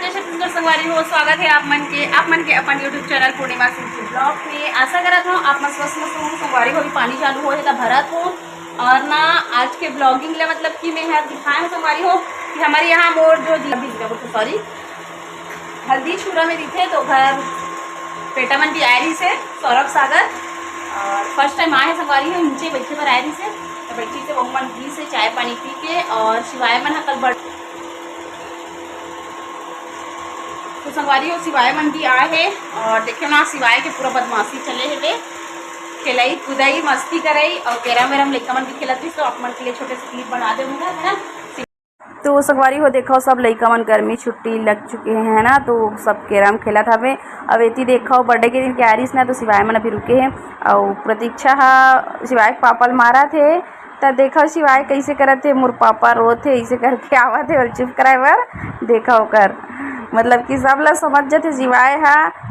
जय छत्तीसगढ़ संगवारी हो। स्वागत है आप मन के अपन यूट्यूब चैनल पूर्णिमा सिंह ब्लॉग में। आशा करत हूँ आप मन स्वस्थ मस्त हो। संगवारी हो भी पानी चालू हो तो भरत हो और ना आज के ब्लॉगिंग ले मतलब कि मैं यहाँ दिखाए हूँ संगवारी हो कि हमारे यहाँ मोर जो सॉरी हल्दी छुरा में दिखे तो घर पेटा मन भी आए रही से सौरभ सागर और फर्स्ट टाइम आए संगवारी हो नीचे बैठे पर आए रही से तो बैठी से बहु मन घी से चाय पानी पी के और शिवाय मन कल बढ़ तो संगवारी हो शिवाय मन भी आए है और देखे ना शिवाय के पूरा बदमाशी चले है खेलाई कूदाई मस्ती कराई और कैरम वेरम लड़का मन भी खेलती तो आप मन के लिए छोटे से क्लिप बना दे है ना। तो संगवारी हो देखो सब लड़का मन गर्मी छुट्टी लग चुके हैं है ना तो सब कैरम खेला था वे अब एती देखो बर्थडे के दिन के आरिस ना तो शिवाय मन अभी रुके हैं और प्रतीक्षा शिवाय के पापा मारा थे तो देखो शिवाय कैसे करत थे मोर पापा रो थे ऐसे करके आवा थे और चुप कराए बर देखो कर मतलब कि सब लोग समझ जाते शिवाय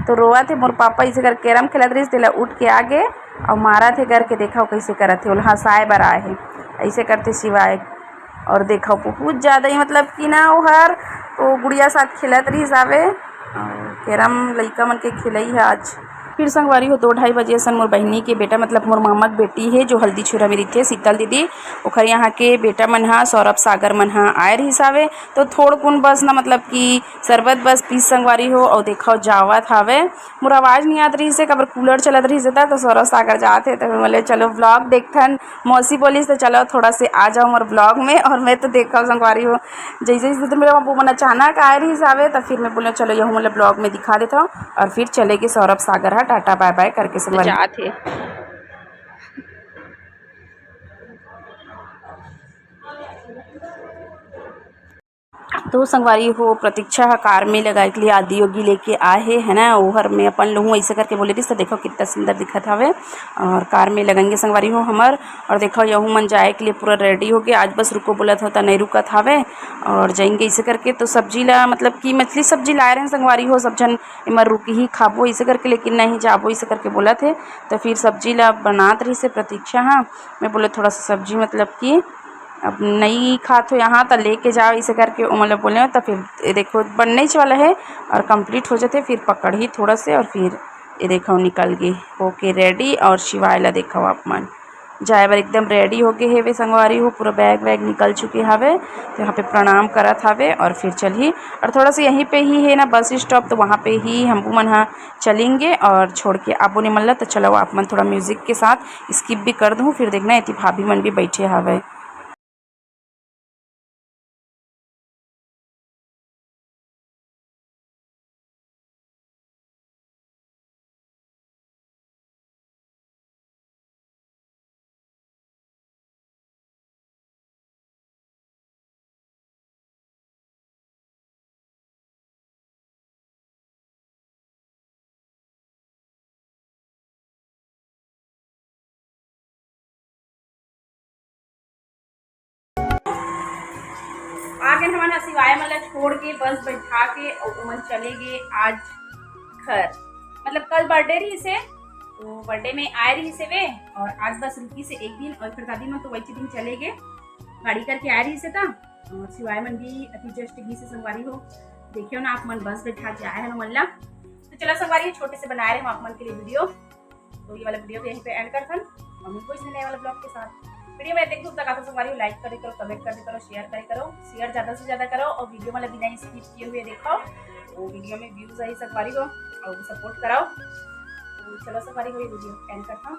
तो रोआ थे मोर पापा ऐसे कर कैरम खेलत रही तेला उठ के आगे और मारा थे करके देखो कैसे करत थे हंसाए बर आए है ऐसे करते शिवाय और देखो बहुत ज़्यादा ही मतलब कि ना वो हर तो गुड़िया साथ खेलत रही जावे और कैरम लड़का मन के खिलई है आज। फिर संगवारी हो 2-2:30 बजे सन मोर बहनी के बेटा मतलब मोर मामा के बेटी है जो हल्दी छुरा मेरी थे शीतल दीदी ओखर यहाँ के बेटा मन हा सौरभ सागर मन हा आए रही हिसाबे तो थोड़ कुन बस ना मतलब कि शरबत बस पीस संगवारी हो और देखो जावत हावे मोर आवाज़ नहीं आत रही से कबर कूलर चलत रही से तो सौरभ सागर जाते तो बोले चलो ब्लॉग देखथन मौसी बोली तो चलो थोड़ा से आ जाओ मोर ब्लॉग में और मैं तो देखा संगवारी हो जैसे जैसे मेरे अबू मन अचानक आए रही हिसाबे तो फिर मैं बोले चलो यह मतलब ब्लॉग में दिखा देता हूँ और फिर चलेगी सौरभ सागर टाटा बाय बाय करके संगवारी जाते तो संगवारी हो प्रतीक्षा कार में लगाए के लिए आदि योगी लेके आए है ना ओहर में अपन लहूँ ऐसे करके बोले रही तो देखो कितना सुंदर दिखत हवे और कार में लगाएंगे संगवारी हो हमर और देखो यहूँ मन जाए के लिए पूरा रेडी हो गया आज बस रुको बोलत होता नहीं रुकत हवे और जाएंगे ऐसे करके तो सब्जी ला मतलब कि मछली सब्जी लाए रहे संगवारी हो सब जन इमर रुकी ही खाबो ऐसे करके लेकिन नहीं जाबो ऐसे करके बोला थे तो फिर सब्जी ला बनात रही से प्रतीक्षा मैं बोले थोड़ा सा सब्जी मतलब कि अब नहीं खात हो यहाँ तो लेके जाओ इसे करके मतलब बोले तो फिर देखो बनने वाला है और कंप्लीट हो जाते फिर पकड़ ही थोड़ा से और फिर ये देखो निकल गए होके रेडी और शिवाय ला देखो आप मन जाए बार एकदम रेडी हो गए है वे संगवारी हो पूरा बैग वैग निकल चुके हवे तो यहाँ पे प्रणाम करत हवे और फिर चलिए और थोड़ा सा यहीं पे ही है ना बस स्टॉप तो वहाँ पे ही हम मन हाँ चलेंगे और छोड़ के आपो नहीं मल्ला तो चलो आप मन थोड़ा म्यूज़िक के साथ स्किप भी कर दूँ फिर देखना इतनी भाभी मन भी बैठे हवे। आगे हमारे शिवाय मतलब छोड़ के बस बैठा के और मन चले गए आज घर मतलब कल बर्थडे रही से तो बर्थडे में आए रही से वे और आज बस रुकी से एक दिन और फिर दादी मन तो वही दिन चले गए गाड़ी करके आए रही से था और शिवाय मन भी अति जस्ट घी से संगवारी हो देखियो ना आप मन बस बैठा के आए हैं मल्ला तो चलो संगवारी छोटे से बनाए रहे हम आप मन के लिए वीडियो तो ये वाला वीडियो यहीं पे एंड कर थन मम्मी को इसने नए वाला ब्लॉग के साथ वीडियो में देखो तक आप संगवारी लाइक करे करो कमेंट करे करो शेयर ज़्यादा से ज़्यादा करो और वीडियो मतलब बिना स्किप किए हुए देखो तो वीडियो में व्यूज़ आई संगवारी को और सपोर्ट कराओ तो चलो संगवारी को ये वीडियो एंड करता हूँ।